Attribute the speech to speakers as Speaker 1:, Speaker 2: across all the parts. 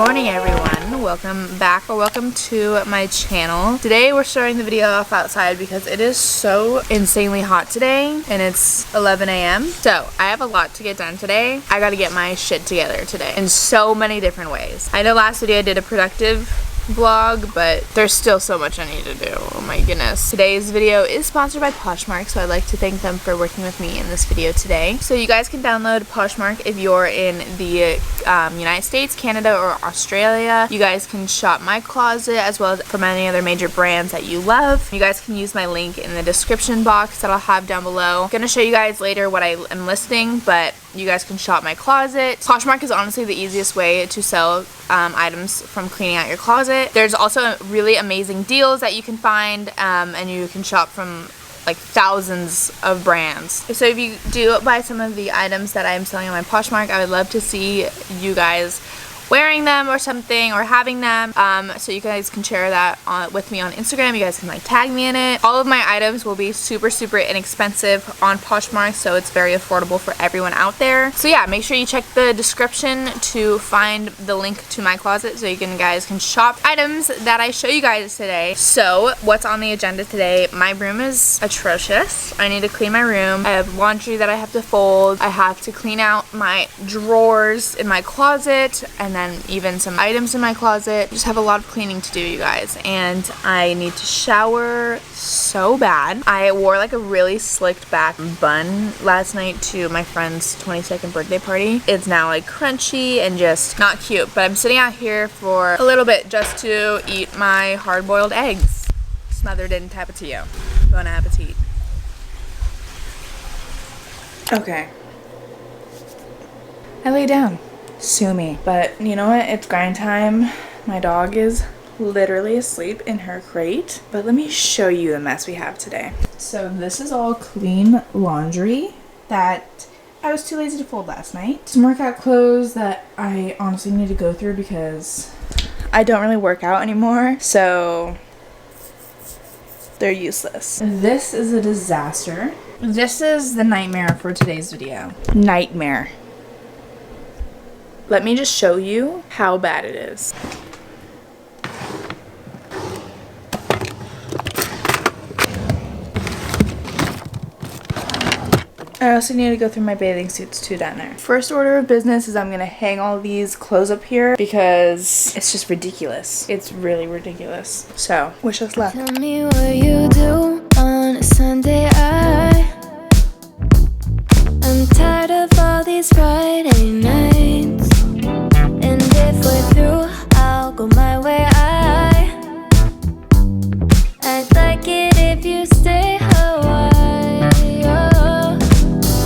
Speaker 1: morning, everyone. Welcome back, or welcome to my channel. Today we're starting the video off outside because it is so insanely hot today and it's 11 a.m. So I have a lot to get done today. I gotta get my shit together today in so many different ways. I know last video I did a productive vlog, but there's still so much I need to do. Oh my goodness. Today's video is sponsored by Poshmark, so I'd like to thank them for working with me in this video today. So you guys can download Poshmark if you're in the United States, Canada, or Australia. You guys can shop my closet as well as from any other major brands that you love. You guys can use my link in the description box that I'll have down below. I'm gonna show you guys later what I am listing, but you guys can shop my closet. Poshmark is honestly the easiest way to sell items from cleaning out your closet. There's also really amazing deals that you can find, and you can shop from like thousands of brands. So if you do buy some of the items that I'm selling on my Poshmark, I would love to see you guys wearing them or something, or having them, so you guys can share that with me on Instagram. You guys can like tag me in it. All of my items will be super inexpensive on Poshmark, so it's very affordable for everyone out there. So yeah, make sure you check the description to find the link to my closet so you guys can shop items that I show you guys today. So what's on the agenda today? My room is atrocious. I need to clean my room. I have laundry that I have to fold. I have to clean out my drawers in my closet, and then even some items in my closet. Just have a lot of cleaning to do, you guys, and I need to shower so bad. I wore like a really slicked back bun last night to my friend's 22nd birthday party. It's now like crunchy and just not cute, but I'm sitting out here for a little bit just to eat my hard-boiled eggs smothered in tapatio. Bon appetit. Okay, I lay down. Sue me. But you know what? It's grind time. My dog is literally asleep in her crate. But let me show you the mess we have today. So this is all clean laundry that I was too lazy to fold last night. Some workout clothes that I honestly need to go through because I don't really work out anymore. So they're useless. This is a disaster. This is the nightmare for today's video. Nightmare. Let me just show you how bad it is. I also need to go through my bathing suits too down there. First order of business is I'm gonna hang all these clothes up here because it's just ridiculous. It's really ridiculous. So, wish us luck.
Speaker 2: Tell me what you do on a Sunday. I'm tired of all these Friday nights. And if we're through, I'll go my way. I'd like it if you stay a while.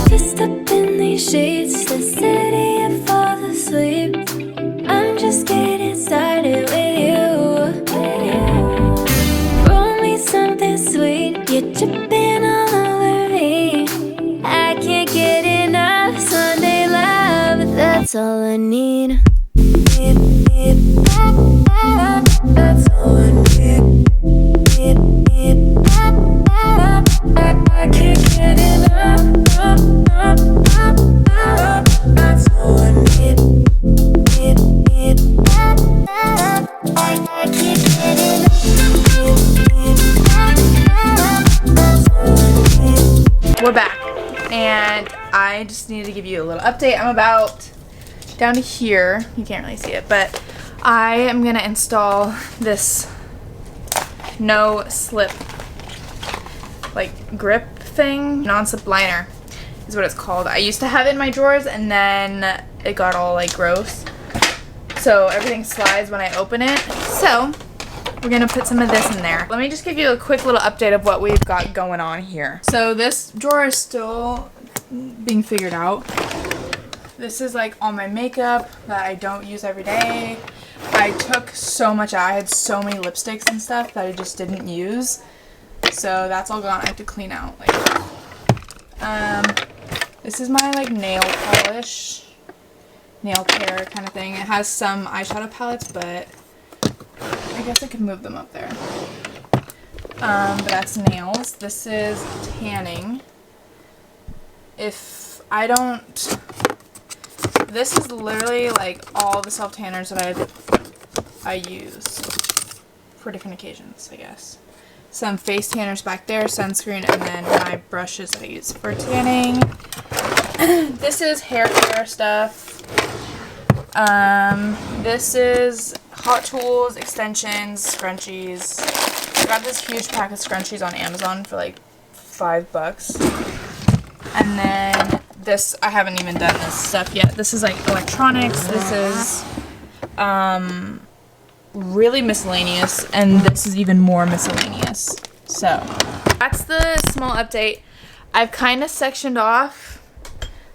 Speaker 2: Just up in these sheets, the city and fall asleep. I'm just getting started with you. Roll me something sweet, you're dripping all over me. I can't get enough Sunday love, that's all I need. That's all I need. I can't get enough. That's all I need. I can't get enough.
Speaker 1: We're back, and I just need to give you a little update. I'm about down to here. You can't really see it, but I am gonna install this no slip like grip thing. Non-slip liner is what it's called. I used to have it in my drawers and then it got all like gross, so everything slides when I open it. So we're gonna put some of this in there. Let me just give you a quick little update of what we've got going on here. So this drawer is still being figured out. This is like all my makeup that I don't use every day. I took so much out. I had so many lipsticks and stuff that I just didn't use. So that's all gone. I have to clean out. Like, this is my like nail polish, nail care kind of thing. It has some eyeshadow palettes, but I guess I could move them up there. But that's nails. This is tanning. If I don't this is literally like all the self tanners that I use for different occasions, I guess. Some face tanners back there, sunscreen, and then my brushes that I use for tanning. This is hair care stuff. This is Hot Tools, extensions, scrunchies. I got this huge pack of scrunchies on Amazon for like $5. And then this, I haven't even done this stuff yet. This is like electronics. This is really miscellaneous, and this is even more miscellaneous. So that's the small update. I've kind of sectioned off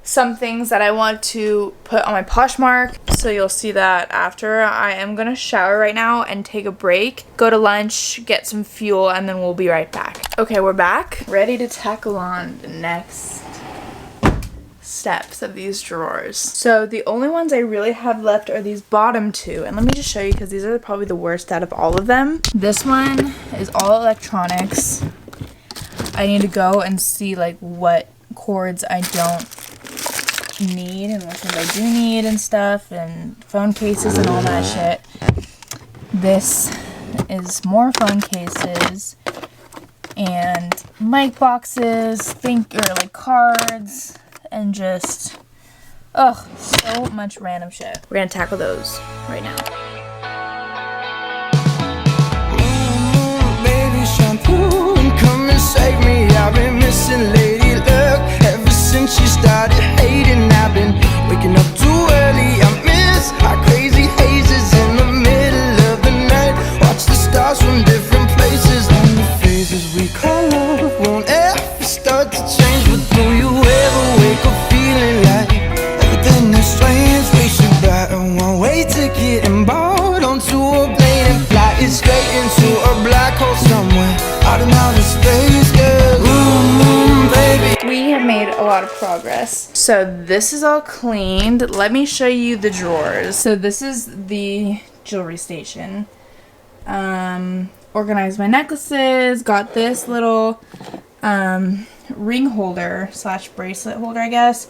Speaker 1: some things that I want to put on my Poshmark, so you'll see that after. I am gonna shower right now and take a break, go to lunch, get some fuel, and then we'll be right back. Okay, we're back, ready to tackle on the next steps of these drawers. So the only ones I really have left are these bottom two, and let me just show you because these are probably the worst out of all of them. This one is all electronics. I need to go and see like what cords I don't need and what things I do need and stuff, and phone cases and all that shit. This is more phone cases and mic boxes, like cards, and just so much random shit. We're gonna tackle those right now.
Speaker 3: Baby shampoo, come and save me. I've been missing lady luck ever since she started hating. I've been waking up too early. I miss our crazy hazes in the middle of the night. Watch the stars from different places, and the phases we call love won't ever start to change. But do you ever wake up feeling like everything is strange? We should buy a one-way ticket and board onto a plane and fly it straight into a black hole somewhere out in outer space, girl. Baby.
Speaker 1: We have made a lot of progress. So this is all cleaned. Let me show you the drawers. So this is the jewelry station. Organized my necklaces. Got this little ring holder slash bracelet holder, I guess.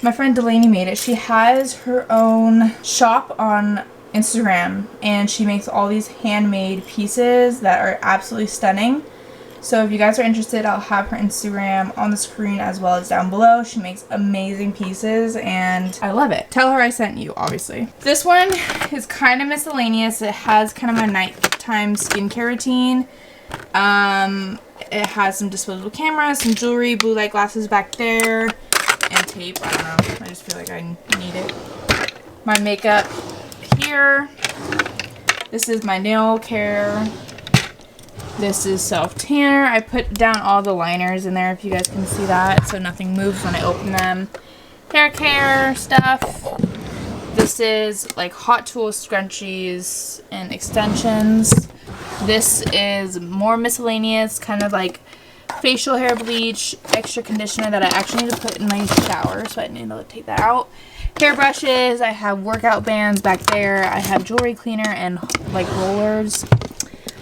Speaker 1: My friend Delaney made it. She has her own shop on Instagram, and she makes all these handmade pieces that are absolutely stunning. So if you guys are interested, I'll have her Instagram on the screen as well as down below. She makes amazing pieces and I love it. Tell her I sent you, obviously. This one is kind of miscellaneous. It has kind of a nighttime skincare routine. It has some disposable cameras, some jewelry, blue light glasses back there, and tape. I don't know. I just feel like I need it. My makeup here. This is my nail care. This is self-tanner. I put down all the liners in there if you guys can see that, so nothing moves when I open them. Hair care stuff. This is like Hot Tools scrunchies and extensions. This is more miscellaneous, kind of like facial hair bleach, extra conditioner that I actually need to put in my shower, so I need to take that out. Hair brushes. I have workout bands back there. I have jewelry cleaner and like rollers.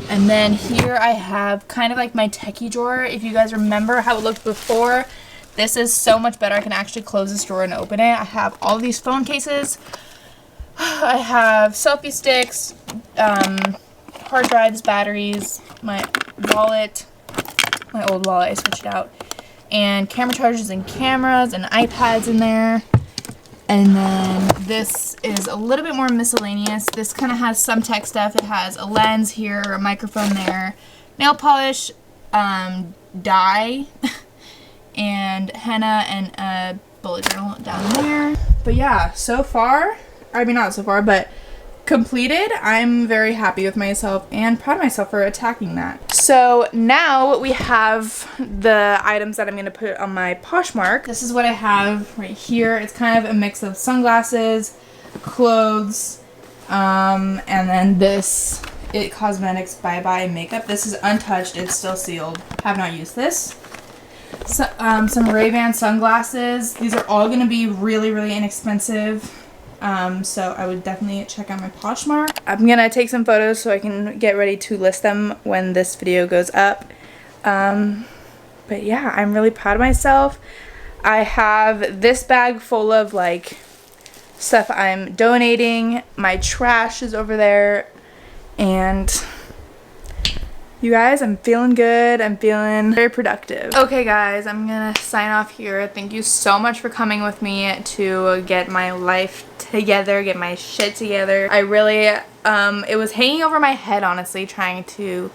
Speaker 1: And then here I have kind of like my techie drawer. If you guys remember how it looked before, this is so much better. I can actually close this drawer and open it. I have all these phone cases. I have selfie sticks, hard drives, batteries, my wallet, my old wallet, I switched out, and camera chargers and cameras and iPads in there. And then this is a little bit more miscellaneous. This kind of has some tech stuff. It has a lens here, a microphone there, nail polish, dye, and henna, and a bullet journal down there. But yeah, so far, I mean not so far, but completed. I'm very happy with myself and proud of myself for attacking that. So now we have the items that I'm going to put on my Poshmark. This is what I have right here. It's kind of a mix of sunglasses, clothes, and then this It Cosmetics Bye Bye makeup. This is untouched. It's still sealed. Have not used this. So, some Ray-Ban sunglasses. These are all going to be really, really inexpensive. So I would definitely check out my Poshmark. I'm gonna take some photos so I can get ready to list them when this video goes up. But yeah, I'm really proud of myself. I have this bag full of like stuff I'm donating. My trash is over there. And you guys, I'm feeling good. I'm feeling very productive. Okay guys, I'm gonna sign off here. Thank you so much for coming with me to get my life together, get my shit together. I really, it was hanging over my head, honestly, trying to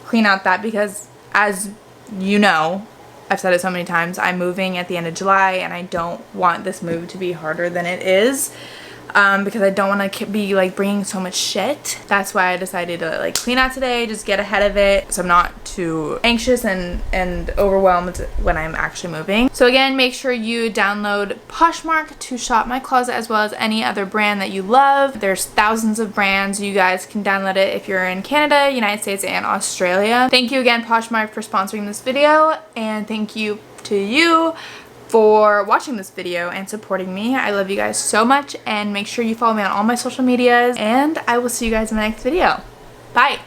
Speaker 1: clean out that, because as you know, I've said it so many times, I'm moving at the end of July and I don't want this move to be harder than it is. Because I don't want to be like bringing so much shit. That's why I decided to like clean out today, just get ahead of it so I'm not too anxious and overwhelmed when I'm actually moving. So again, make sure you download Poshmark to shop my closet, as well as any other brand that you love. There's thousands of brands. You guys can download it if you're in Canada, United States, and Australia. Thank you again, Poshmark, for sponsoring this video, and thank you to you for watching this video and supporting me. I love you guys so much, and make sure you follow me on all my social medias, and I will see you guys in my next video. Bye!